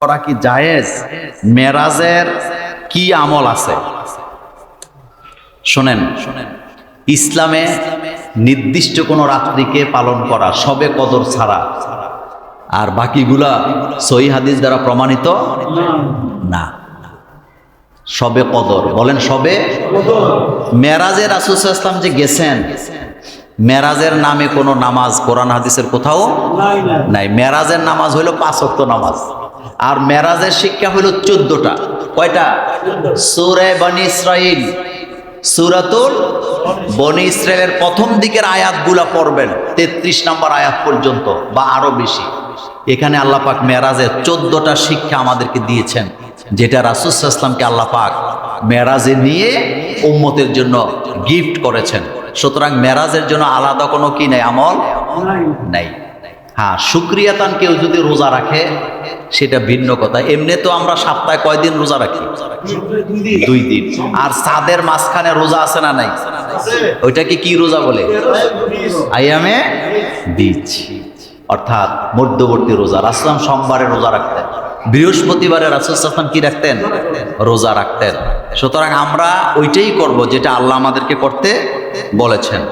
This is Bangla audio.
করা কি জায়েজ? মেরাজের কি আমল আছে শোনেন। ইসলামে নির্দিষ্ট কোন রাত্রিকে পালন করা শবে কদর ছাড়া আর বাকিগুলা সহিহ হাদিস দ্বারা প্রমাণিত না। শবে কদর বলেন, শবে মেরাজে রাসূল সাল্লাল্লাহু আলাইহি ওয়াসাল্লাম যে গেছেন, মেরাজের নামে কোনো নামাজ কোরআন হাদিসের কোথাও নাই। মেরাজের নামাজ হইল 5 ওয়াক্ত নামাজ, আর মেরাজের শিক্ষা হইল 14টা। কয়টা? সূরা বনী ইসরাইল, সূরাতুল বনী ইসরাইলের প্রথম দিকের আয়াতগুলা পড়বেন 33 নম্বর আয়াত পর্যন্ত বা আরো বেশি। এখানে আল্লাহ পাক মেরাজের 14টা শিক্ষা আমাদেরকে দিয়েছেন, যেটা রাসূল সাল্লাল্লাহু আলাইহি ওয়াসাল্লামকে আল্লাহ পাক মেরাজে নিয়ে উম্মতের জন্য গিফট করেছেন। সুতরাং মেরাজের জন্য আলাদা কোনো কি নাই, আমল নাই। হ্যাঁ, শুকরিয়াতান কেউ যদি রোজা রাখে সেটা ভিন্ন কথা। এমনি তো আমরা সপ্তাহে কয়দিন রোজা রাখি? 2 দিন। আর চাঁদের মাঝখানে রোজা আছে না নাই? ওইটাকে কি রোজা বলে? আইয়ামে বীজ, অর্থাৎ মধ্যবর্তী রোজা। রাসূল সোমবারে রোজা রাখতেন, বৃহস্পতিবারে রাসূল সাল্লাল্লাহু কি রাখতেন? রোজা রাখতেন। সুতরাং আমরা ওইটাই করব যেটা আল্লাহ আমাদেরকে করতে বলেছেন।